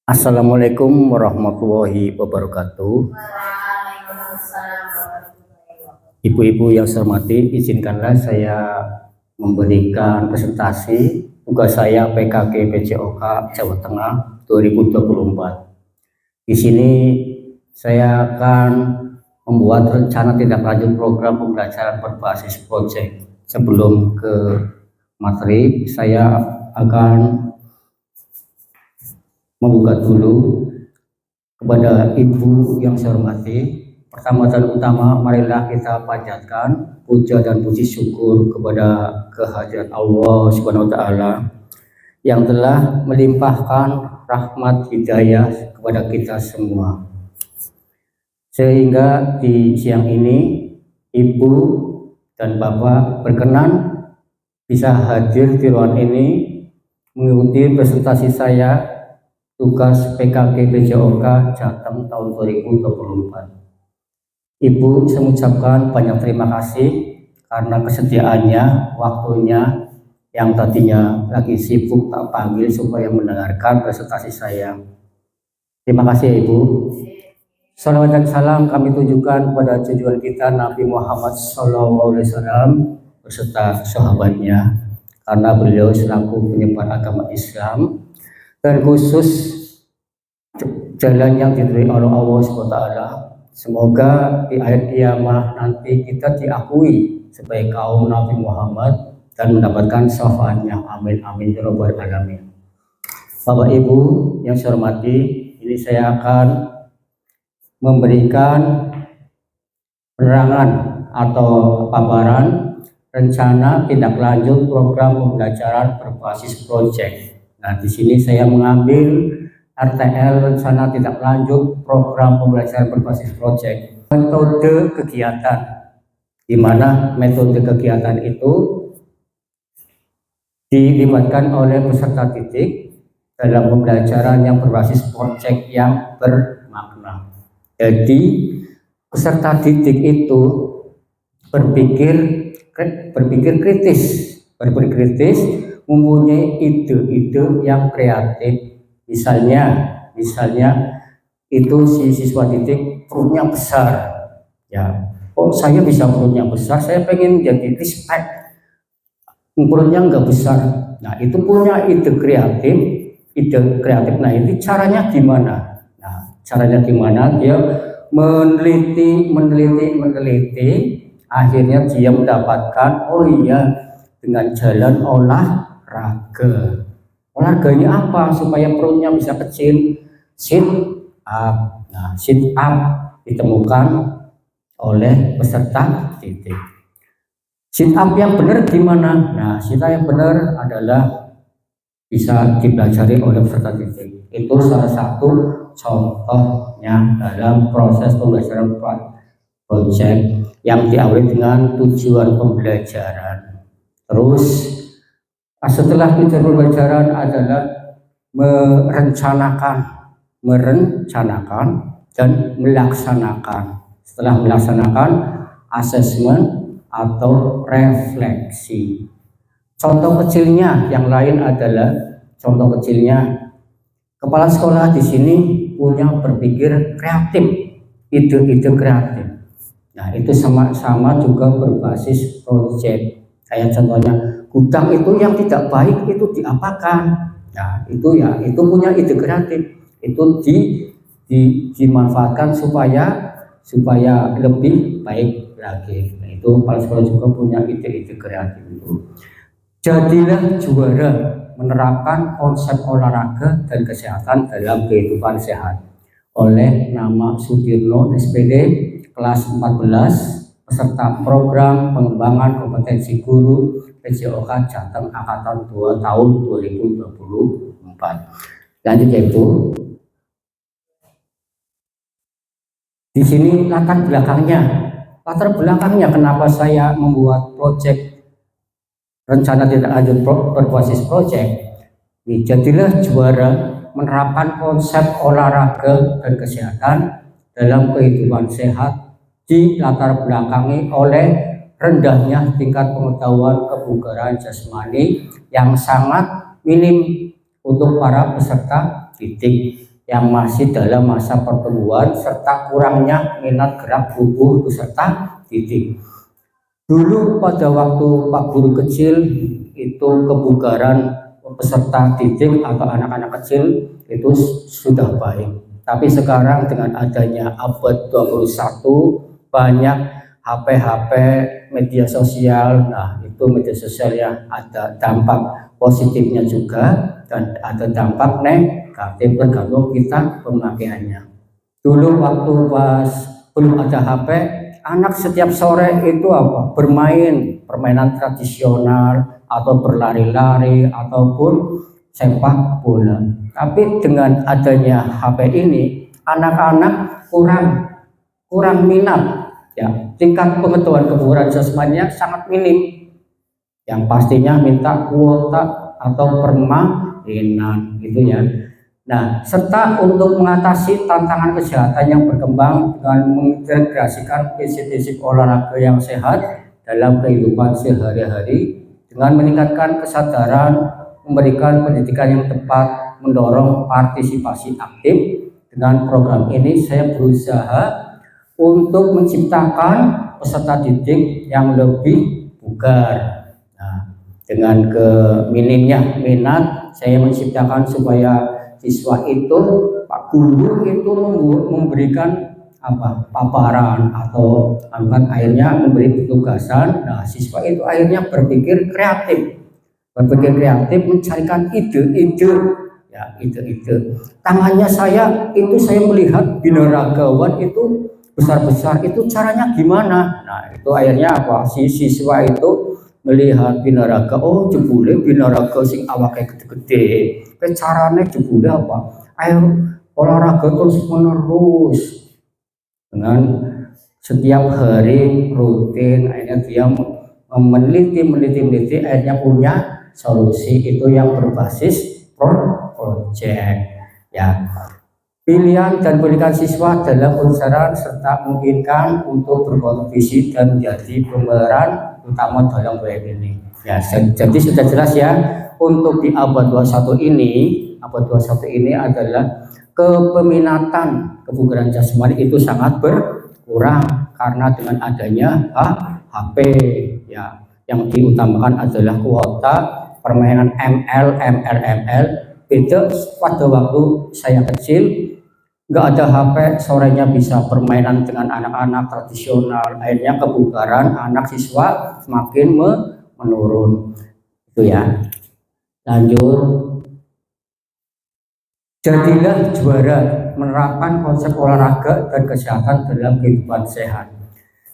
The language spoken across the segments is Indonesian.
Assalamualaikum warahmatullahi wabarakatuh. Ibu-ibu yang saya hormati, izinkanlah saya memberikan presentasi tugas saya PKK PJOK Jawa Tengah 2024. Di sini saya akan membuat rencana tindak lanjut program pembelajaran berbasis proyek. Sebelum ke materi, saya akan membuka dulu kepada ibu yang saya hormati. Pertama dan utama, marilah kita panjatkan puja dan puji syukur kepada kehadirat Allah Subhanahu wa taala yang telah melimpahkan rahmat hidayah kepada kita semua. Sehingga di siang ini ibu dan bapak berkenan bisa hadir di ruangan ini mengikuti presentasi saya tugas PKK PJOK Jateng tahun 2024. Ibu saya mengucapkan banyak terima kasih karena kesediaannya, waktunya yang tadinya lagi sibuk tak panggil supaya mendengarkan presentasi saya. Terima kasih Ibu. Salawat dan salam kami tujukan kepada junjungan kita Nabi Muhammad SAW beserta sahabatnya, karena beliau selaku penyebar agama Islam dan khusus jalan yang diberi oleh Allah SWT. Semoga di akhir kiamat nanti kita diakui sebagai kaum Nabi Muhammad dan mendapatkan syafaatnya. Amin amin ya rabbal alamin. Bapak Ibu yang saya hormati, ini saya akan memberikan penerangan atau paparan rencana tindak lanjut program pembelajaran berbasis proyek. Nah, di sini saya mengambil RTL rencana tindak lanjut program pembelajaran berbasis proyek. Metode kegiatan, di mana metode kegiatan itu dilibatkan oleh peserta didik dalam pembelajaran yang berbasis proyek yang bermakna. Jadi peserta didik itu berpikir kritis, mempunyai ide-ide yang kreatif. Misalnya itu si siswa didik perutnya besar, ya. Oh, saya bisa perutnya besar, saya pengen jadi respect, perutnya enggak besar. Nah, itu punya ide kreatif. Nah, ini caranya gimana? Nah, caranya gimana? Dia meneliti, akhirnya dia mendapatkan, oh iya, dengan jalan olahraga. Olahraganya apa supaya perutnya bisa kecil? Sit up. Nah, sit up ditemukan oleh peserta didik. Sit up yang benar gimana? Nah, sit up yang benar adalah bisa dipelajari oleh peserta didik. Itu salah satu contohnya dalam proses pembelajaran proyek yang diawali dengan tujuan pembelajaran. Terus setelah tujuan pembelajaran adalah merencanakan dan melaksanakan. Setelah melaksanakan, asesmen atau refleksi. Contoh kecilnya yang lain adalah kepala sekolah di sini punya berpikir kreatif, ide-ide kreatif. Nah, itu sama juga berbasis proyek. Kayak contohnya, gudang itu yang tidak baik itu diapakan? Nah, itu punya ide kreatif, itu dimanfaatkan supaya lebih baik lagi. Nah, itu kepala sekolah juga punya ide-ide kreatif itu. Jadilah juara, menerapkan konsep olahraga dan kesehatan dalam kehidupan sehat. Oleh nama Sudirno SPD kelas 14, peserta program pengembangan kompetensi guru PJOK Jateng Angkatan 2 tahun 2024. Lanjut ya Ibu. Di sini latar belakangnya kenapa saya membuat proyek rencana tindak lanjut berbasis proyek. Jadilah juara, menerapkan konsep olahraga dan kesehatan dalam kehidupan sehat di latar belakangi oleh rendahnya tingkat pengetahuan kebugaran jasmani yang sangat minim untuk para peserta didik. yang masih dalam masa pertumbuhan serta kurangnya minat gerak tubuh peserta didik. Dulu pada waktu Pak Guru kecil itu kebugaran peserta didik atau anak-anak kecil itu sudah baik. Tapi sekarang dengan adanya abad 21 banyak HP-HP media sosial. Nah, itu media sosial yang ada dampak positifnya juga dan ada dampak negatif tergantung kita pemakaiannya. Dulu waktu pas belum ada HP, anak setiap sore itu apa? Bermain permainan tradisional atau berlari-lari ataupun sepak bola. Tapi dengan adanya HP ini, anak-anak kurang minat. Ya, tingkat pengetahuan kebugaran jasmaninya sangat minim. Yang pastinya minta kuota atau permainan gitu ya. Nah, serta untuk mengatasi tantangan kesehatan yang berkembang dengan mengintegrasikan prinsip-prinsip olahraga yang sehat dalam kehidupan sehari-hari dengan meningkatkan kesadaran, memberikan pendidikan yang tepat, mendorong partisipasi aktif. Dengan program ini saya berusaha untuk menciptakan peserta didik yang lebih bugar. Nah, dengan minimnya minat, saya menciptakan supaya siswa itu, Pak Guru itu memberikan paparan atau akhirnya memberi petugasan. Nah, siswa itu akhirnya berpikir kreatif mencarikan ide-ide. Ya, ide-ide. Tangannya saya melihat binaragawan itu besar-besar, itu caranya gimana? Nah, itu akhirnya si siswa itu melihat binaraga, oh jebule binaraga sing awake gede-gede, caranya jebule apa? Ayo olahraga terus menerus dengan setiap hari rutin, akhirnya dia meneliti, akhirnya punya solusi itu yang berbasis project. Ya. Pilihan dan pendidikan siswa dalam pembelajaran serta memungkinkan untuk berkontribusi dan menjadi pemeran utama dalam proyek ini. Ya, jadi sudah jelas ya, untuk di abad 21 ini adalah kepeminatan kebugaran jasmani itu sangat berkurang karena dengan adanya HP ya, yang diutamakan adalah kuota permainan ML. Beda pada waktu saya kecil, nggak ada HP, sorenya bisa permainan dengan anak-anak tradisional, akhirnya kebugaran anak siswa semakin menurun. Itu ya. Lanjut. Jadilah juara, menerapkan konsep olahraga dan kesehatan dalam kehidupan sehat.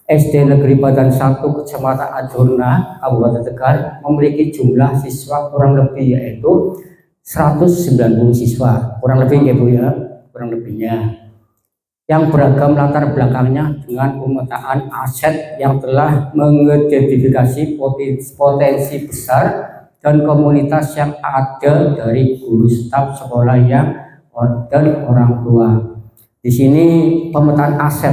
SD Negeri Badan 1 Kecamatan Ajurna, Kabupaten Tegal memiliki jumlah siswa kurang lebih yaitu 190 siswa, kurang lebih ya Bu ya, kurang lebihnya, yang beragam latar belakangnya dengan pemetaan aset yang telah mengidentifikasi potensi besar dan komunitas yang ada dari guru staf sekolah dan orang tua. Di sini pemetaan aset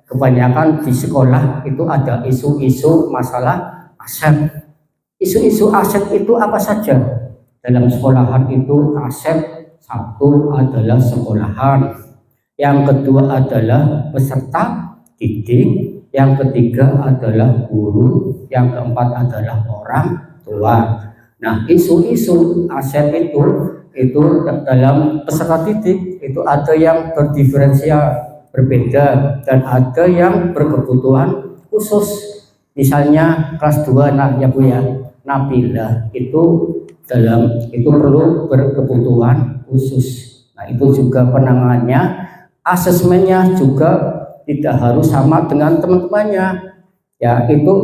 kebanyakan di sekolah itu ada isu-isu masalah aset. Isu-isu aset itu apa saja? Dalam sekolahan itu aset satu adalah sekolahan, yang kedua adalah peserta didik, yang ketiga adalah guru, yang keempat adalah orang tua. Nah, isu-isu aset itu dalam peserta didik itu ada yang berdiferensial berbeda dan ada yang berkebutuhan khusus. Misalnya kelas 2 nah ya Bu ya, Nabila itu perlu berkebutuhan khusus. Nah, itu juga penanganannya, asesmennya juga tidak harus sama dengan teman-temannya. Ya, itu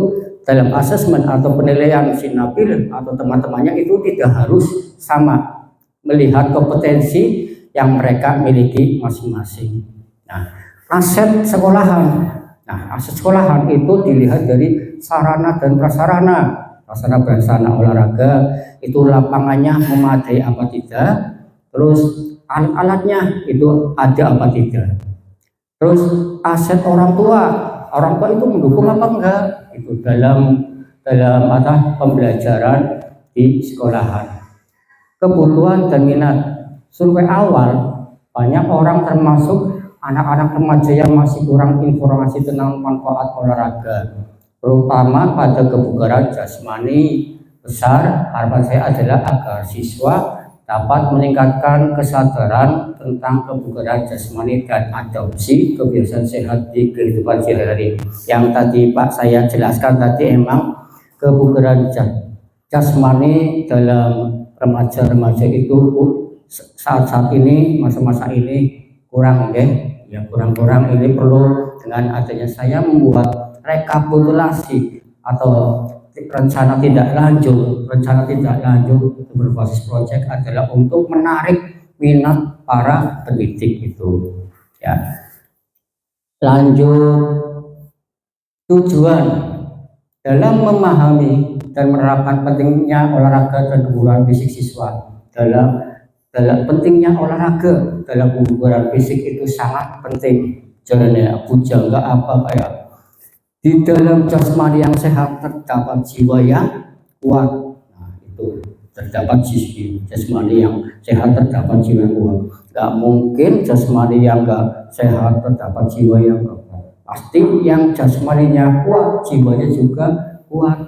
dalam asesmen atau penilaian si Nabil atau teman-temannya itu tidak harus sama, melihat kompetensi yang mereka miliki masing-masing. Nah, aset sekolahan. Nah, aset sekolahan itu dilihat dari sarana dan prasarana. Prasarana olahraga itu lapangannya memadai apa tidak, terus alat-alatnya itu ada apa tidak, terus aset orang tua itu mendukung apa enggak itu dalam pembelajaran di sekolahan. Kebutuhan dan minat. Survei awal Banyak orang termasuk anak-anak remaja yang masih kurang informasi tentang manfaat olahraga, terutama pada kebugaran jasmani. Besar harapan saya adalah agar siswa dapat meningkatkan kesadaran tentang kebugaran jasmani dan adopsi kebiasaan sehat di kehidupan sehari-hari. Yang tadi Pak saya jelaskan tadi, emang kebugaran jasmani dalam remaja-remaja itu saat-saat ini, masa-masa ini kurang, ya kurang-kurang. Ini perlu dengan adanya saya membuat rekapitulasi atau rencana tidak lanjut berbasis proyek adalah untuk menarik minat para pendidik itu, ya. Lanjut, tujuan dalam memahami dan menerapkan pentingnya olahraga dan kebugaran fisik siswa. Dalam pentingnya olahraga dalam kebugaran fisik itu sangat penting. Jalannya bujangga apa kayak di dalam jasmani yang sehat terdapat jiwa yang kuat. Nah, itu terdapat jasmani yang sehat terdapat jiwa yang kuat. Gak mungkin jasmani yang gak sehat terdapat jiwa yang kuat. Pasti yang jasmaninya kuat, jiwanya juga kuat.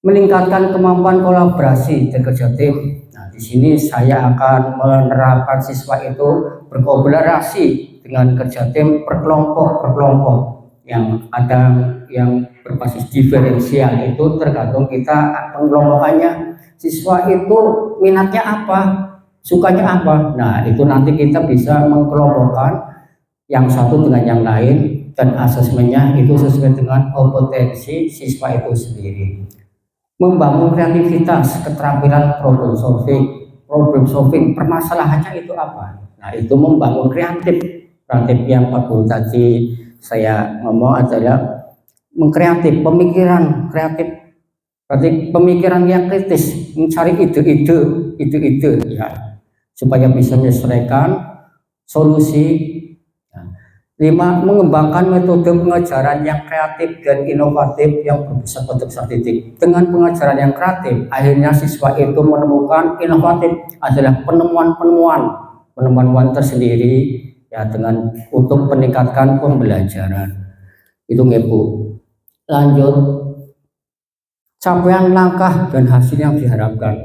Meningkatkan kemampuan kolaborasi dan kerja tim. Nah, di sini saya akan menerapkan siswa itu berkolaborasi dengan kerja tim berkelompok yang ada yang berbasis diferensial. Itu tergantung kita pengelompokannya. Siswa itu minatnya apa, sukanya apa. Nah, itu nanti kita bisa mengkelompokkan yang satu dengan yang lain, dan asesmennya itu sesuai dengan kompetensi siswa itu sendiri. Membangun kreativitas, keterampilan problem solving, permasalahannya itu apa. Nah, itu membangun kreatif yang Pak Guru tadi saya ngomong adalah mengkreatif, pemikiran kreatif, berarti pemikiran yang kritis, mencari ide ya, supaya bisa menyelesaikan solusi. 5. Mengembangkan metode pengajaran yang kreatif dan inovatif yang bisa besar titik. Dengan pengajaran yang kreatif, akhirnya siswa itu menemukan inovatif adalah penemuan tersendiri, ya, dengan untuk meningkatkan pembelajaran. Itu Bu. Lanjut, capaian langkah dan hasil yang diharapkan.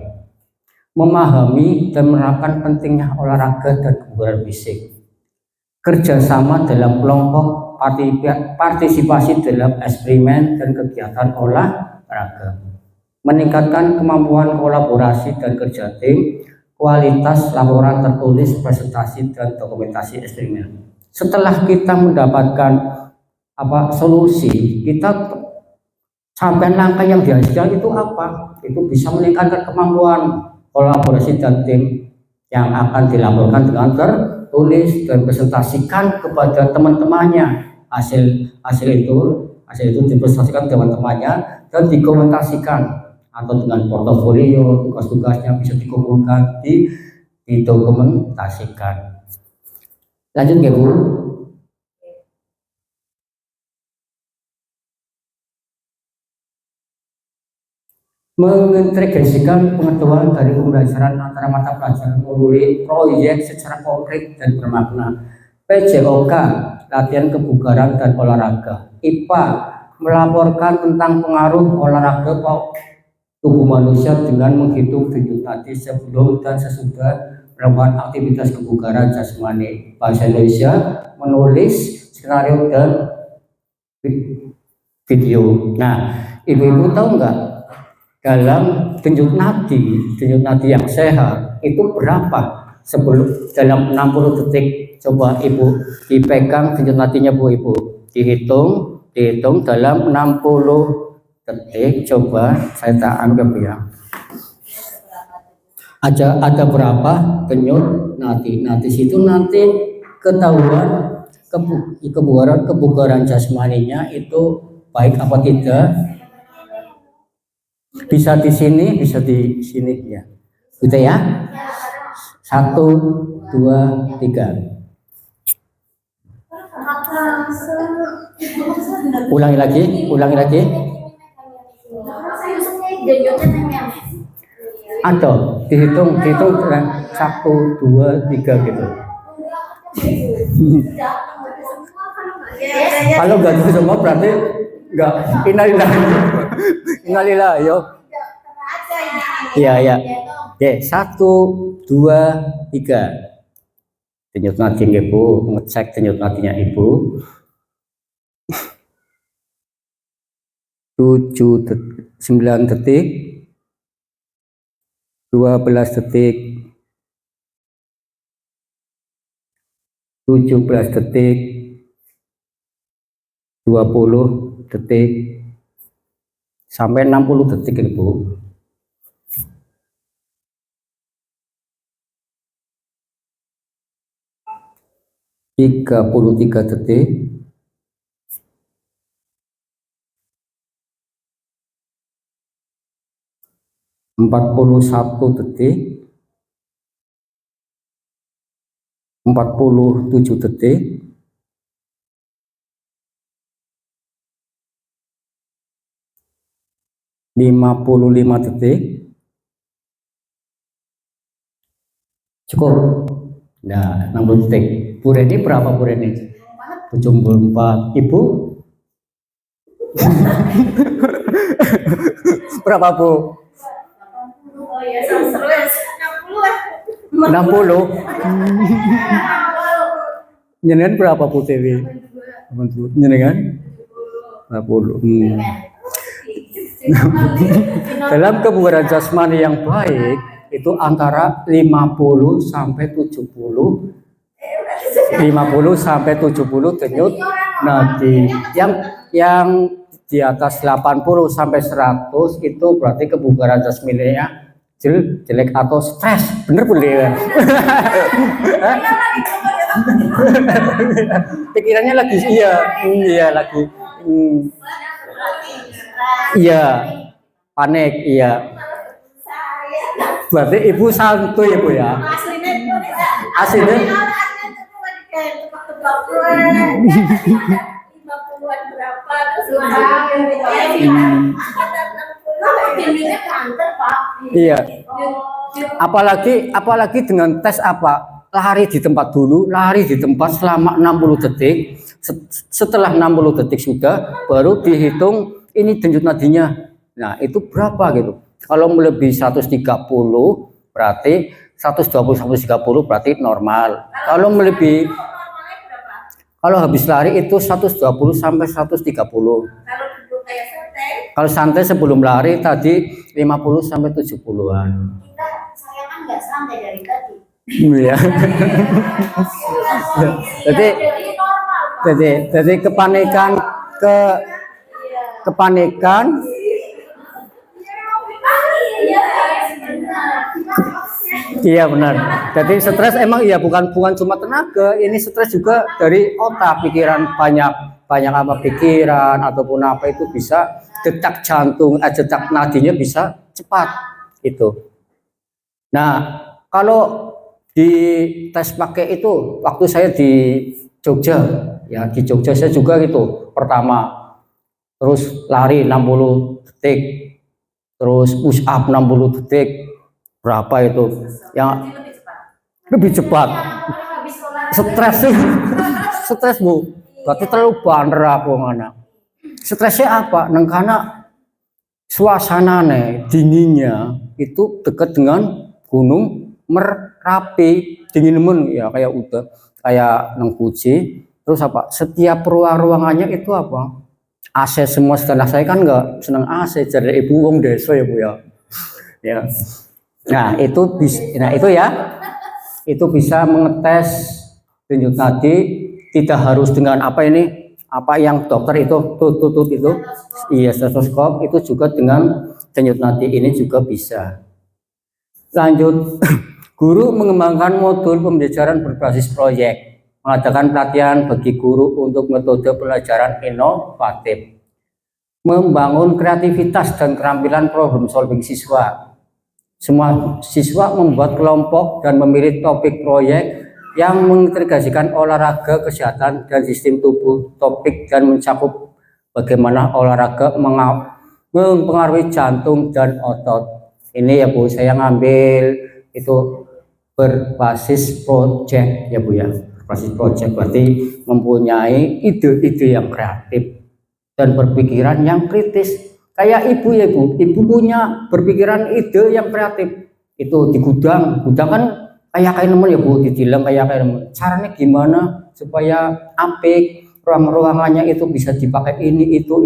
Memahami dan menerapkan pentingnya olahraga dan kebugaran fisik. Kerjasama dalam kelompok, partisipasi dalam eksperimen dan kegiatan olahraga. Meningkatkan kemampuan kolaborasi dan kerja tim, kualitas laporan tertulis, presentasi dan dokumentasi eksperimen. Setelah kita mendapatkan solusi, kita sampai langkah yang dihasilkan itu apa? Itu bisa meningkatkan kemampuan kolaborasi dan tim yang akan dilaporkan dengan tertulis dan presentasikan kepada teman-temannya. Hasil itu dipresentasikan teman-temannya dan dikomunikasikan, atau dengan portofolio tugas-tugasnya bisa dikumpulkan, didokumentasikan. Lanjut ya Bu. Mengintegrasikan pengetahuan dari pembelajaran antara mata pelajaran melalui proyek secara konkret dan bermakna. PJOK, latihan kebugaran dan olahraga. IPA, melaporkan tentang pengaruh olahraga tubuh manusia dengan menghitung denyut nadi sebelum dan sesudah melakukan aktivitas kebugaran jasmani. Bahasa Indonesia, menulis skenario dan video. Nah, ibu-ibu tahu nggak, dalam denyut nadi yang sehat itu berapa sebelum dalam 60 detik? Coba ibu dipegang denyut nadinya Bu, ibu dihitung dalam 60 detik. Coba saya tak anggap ya, ada berapa denyut nadi. Nah, di situ nanti ketahuan kebugaran jasmaninya itu baik apa tidak. Bisa di sini, bisa di sini ya. Gitu ya. 1, 2, 3. Ulangi lagi. Ada, dihitung 1, 2, 3 gitu. Kalau nggak tahu semua berarti nggak. Innalillah. Innalillah, yo. Iya, ya. Oke, 1, 2, 3. Denyut nadi Ibu, ngecek denyut nadinya Ibu. 9 detik, 12 detik, 17 detik, 20 detik, sampai 60 detik Ibu. 33 detik, 41 detik, 47 detik, 55 detik. Cukup. Nah, 60 detik. Bu Reni berapa Bu Reni? 74. Ibu? Berapa Bu? 60. Nyenengan berapa Bu Dewi? Nyenengan? 60. Dalam kebugaran jasmani yang baik itu antara 50 sampai 70 denyut nadi. Yang di atas 80 sampai 100 itu berarti kebugaran jasmaninya jelek atau stres. Bener Bu Dewi? Pikirannya lagi lagi panik, berarti Ibu santuy Ibu ya. Aslinya iya. Apalagi dengan tes apa? Lari di tempat dulu, lari di tempat selama 60 detik. Setelah 60 detik sudah, baru dihitung ini denyut nadinya. Nah, itu berapa gitu. Kalau melebihi 130 berarti 120-130 berarti normal. Kalau habis lari itu 120 sampai 130. Kalau santai sebelum lari tadi 50 sampai 70-an. Saya kan nggak santai dari tadi. Iya. Jadi kepanikan iya benar. Jadi stres emang bukan cuma tenaga, ini stres juga dari otak, pikiran banyak apa pikiran ataupun apa itu bisa detak jantung, detak nadinya bisa cepat itu. Nah, kalau di tes pakai itu waktu saya di Jogja saya juga gitu. Pertama terus lari 60 detik, terus push up 60 detik, berapa itu yang lebih cepat. Stres Bu, berarti terlalu bander apa mana. Stresnya apa? Karena suasananya dinginnya itu dekat dengan Gunung Merapi, dingin nemen ya, kayak nang Puji. Terus apa? Setiap ruangannya itu apa? AC semua. Setelah saya kan nggak senang AC, jadi Ibu wong desa ya Bu ya. Ya. Nah, itu bisa mengetes denyut nadi, tidak harus dengan apa yang dokter itu tutut itu. Iya, stetoskop itu juga dengan denyut nadi ini juga bisa. Lanjut. Guru mengembangkan modul pembelajaran berbasis proyek, mengadakan pelatihan bagi guru untuk metode pelajaran inovatif, membangun kreativitas dan keterampilan problem solving siswa. Semua siswa membuat kelompok dan memilih topik proyek yang mengintegrasikan olahraga, kesehatan, dan sistem tubuh. Topik dan mencakup bagaimana olahraga mempengaruhi jantung dan otot. Ini ya Bu, saya ngambil itu berbasis project ya Bu ya. berbasis project berarti mempunyai ide-ide yang kreatif dan berpikiran yang kritis. Kayak ibu ya ibu punya berpikiran ide yang kreatif. Itu di gudang kan kayak nemen ya Bu, ditilang kayak nemen. Caranya gimana supaya apik, ruangannya itu bisa dipakai ini itu.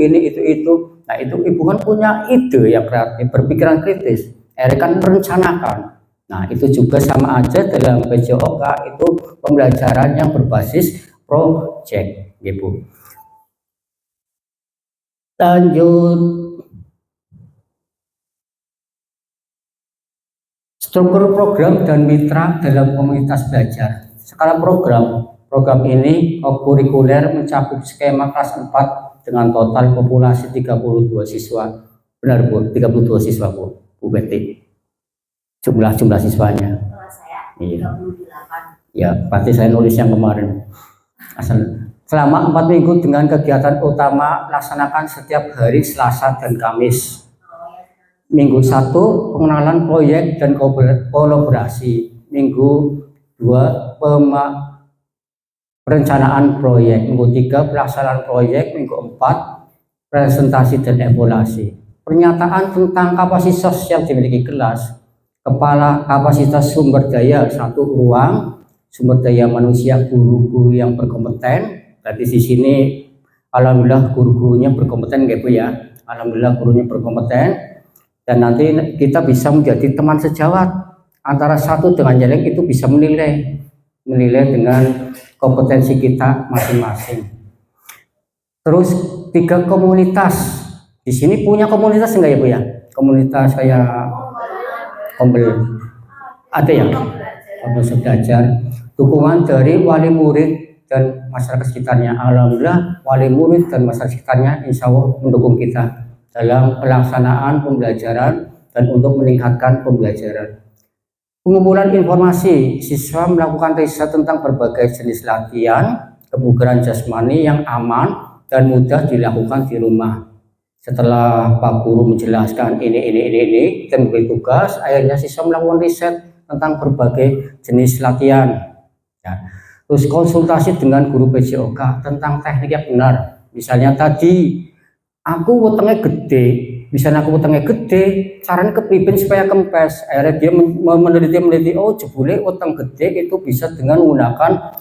Nah itu ibu kan punya ide yang kreatif, berpikiran kritis. Kan merencanakan. Nah itu juga sama aja dalam PJOK itu pembelajaran yang berbasis project, ibu. Lanjut. Struktur program dan mitra dalam komunitas belajar. Skala program ini kurikuler mencakup skema kelas 4 dengan total populasi 32 siswa. Benar Bu, 32 siswa Bu Betty. Jumlah siswanya. Iya. 38. Ya, berarti saya nulis yang kemarin. Selama 4 minggu dengan kegiatan utama laksanakan setiap hari Selasa dan Kamis. Minggu 1 pengenalan proyek dan kolaborasi. Minggu 2 perencanaan proyek. Minggu 3 pelaksanaan proyek. Minggu 4 presentasi dan evaluasi. Pernyataan tentang kapasitas yang dimiliki kelas. Kepala kapasitas sumber daya 1 ruang, sumber daya manusia guru-guru yang berkompeten. Berarti di sini alhamdulillah guru-gurunya berkompeten gitu ya. Alhamdulillah gurunya berkompeten. Dan nanti kita bisa menjadi teman sejawat antara satu dengan yang lain, itu bisa menilai dengan kompetensi kita masing-masing. Terus 3 komunitas. Di sini punya komunitas enggak ya Bu ya? Komunitas kayak Kombel. Ada ya? Komunitas belajar. Dukungan dari wali murid dan masyarakat sekitarnya. Alhamdulillah wali murid dan masyarakat sekitarnya insya Allah mendukung kita dalam pelaksanaan pembelajaran dan untuk meningkatkan pembelajaran. Pengumpulan informasi, siswa melakukan riset tentang berbagai jenis latihan kebugaran jasmani yang aman dan mudah dilakukan di rumah. Setelah Pak Guru menjelaskan ini dan memberi tugas, akhirnya siswa melakukan riset tentang berbagai jenis latihan. Ya. Terus konsultasi dengan guru PJOK tentang teknik yang benar. Misalnya tadi aku wetenge gede, misalnya aku wetenge gede, caranya kepriben supaya kempes. Akhirnya dia meneliti, oh jebule weteng gede itu bisa dengan menggunakan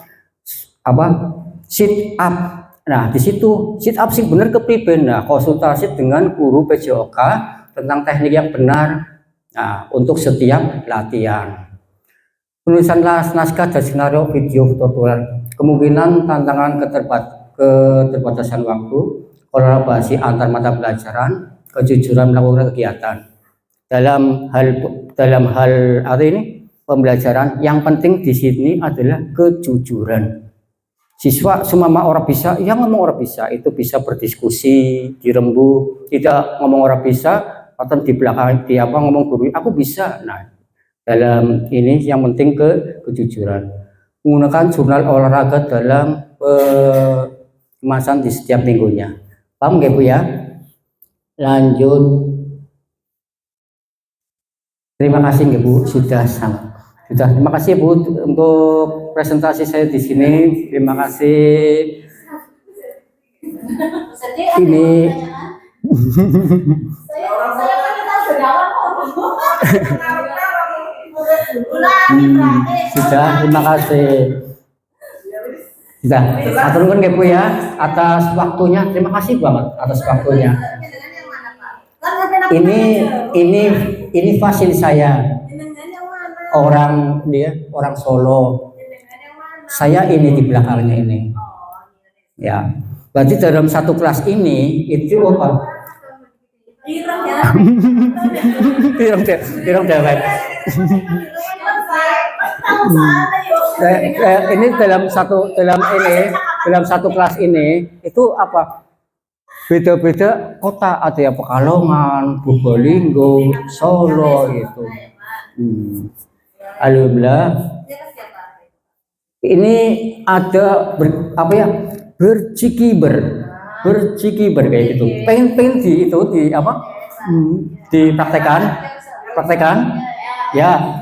sit up. Nah di situ sit up sih bener kepriben. Nah konsultasi dengan guru PJOK tentang teknik yang benar. Nah untuk setiap latihan. Penulisan naskah dan skenario video tutorial. Kemungkinan tantangan keterbatasan waktu. Kolaborasi antar mata pelajaran, kejujuran melakukan kegiatan. Dalam hal ini pembelajaran yang penting di sini adalah kejujuran. Siswa semua orang bisa, yang ngomong orang bisa itu bisa berdiskusi, dirembuh, tidak ngomong orang bisa atau di belakang ngomong guru, aku bisa. Nah, dalam ini yang penting kejujuran. Menggunakan jurnal olahraga dalam kemasan di setiap minggunya. Paham nggak Bu ya? Lanjut. Terima kasih nggak Bu sudah. Terima kasih Bu untuk presentasi saya di sini. Terima kasih. Ini. Sudah. Terima kasih. Sudah, aturkan nggih Bu ya atas waktunya. Terima kasih banget atas waktunya. Ini fasil saya. Orang Solo. Saya ini di belakangnya ini. Ya. Berarti dalam satu kelas ini itu apa? Ireng dewek. Ini dalam satu kelas ini itu apa? Beda-beda kota, ada yang Pekalongan, Probolinggo, Solo gitu. Alhamdulillah. Ini ada bercikiber kayak gitu. Pengen dipraktekan ya.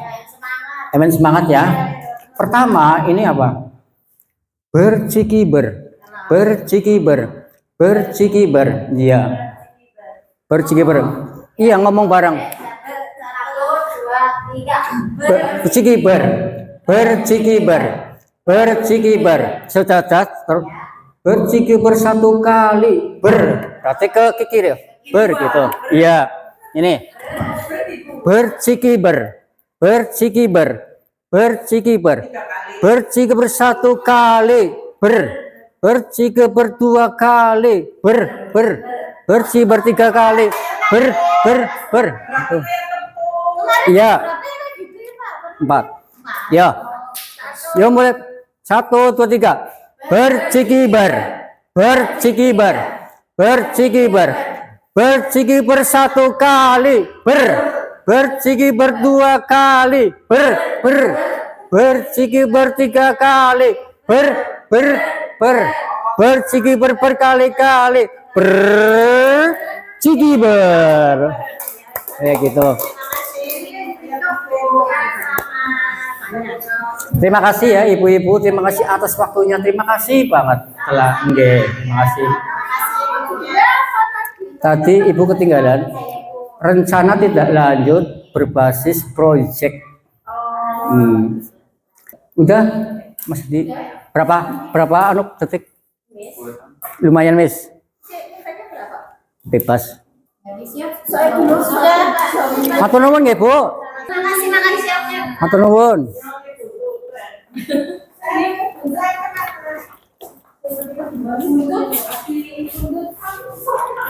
Semangat ya. Pertama ini apa? Bercikiber. Bercikiber. Bercikiber. Iya. Bercikiber. Iya, ngomong bareng. 1, 2, 3. Bercikiber. Bercikiber. Bercikiber. Sudah. Bercikiber 1 kali. Berarti ke kiri ya. Ber gitu. Iya. Ini. Bercikiber. Bercikiber. Bercikiber. Bercikiber 1 kali. Bercikiber 2 kali. Bercikiber 3 kali. Ber. Iya. 4. Ya. Ya mulai. 1, 2, 3. Bercikiber. Bercikiber. Bercikiber. Bercikiber 1 kali. Bercikiber 2 kali. Bercikiber 3 kali. Bercikiber berkali-kali. Bercikiber. Ya gitu. Terima kasih ya ibu-ibu, terima kasih atas waktunya, terima kasih banget telah terima kasih. Tadi ibu ketinggalan rencana tidak lanjut berbasis project. Udah Mas di berapa detik? Lumayan Miss. Bebas. Matur nuwun nggih Bu. Makasih siapnya. Matur nuwun.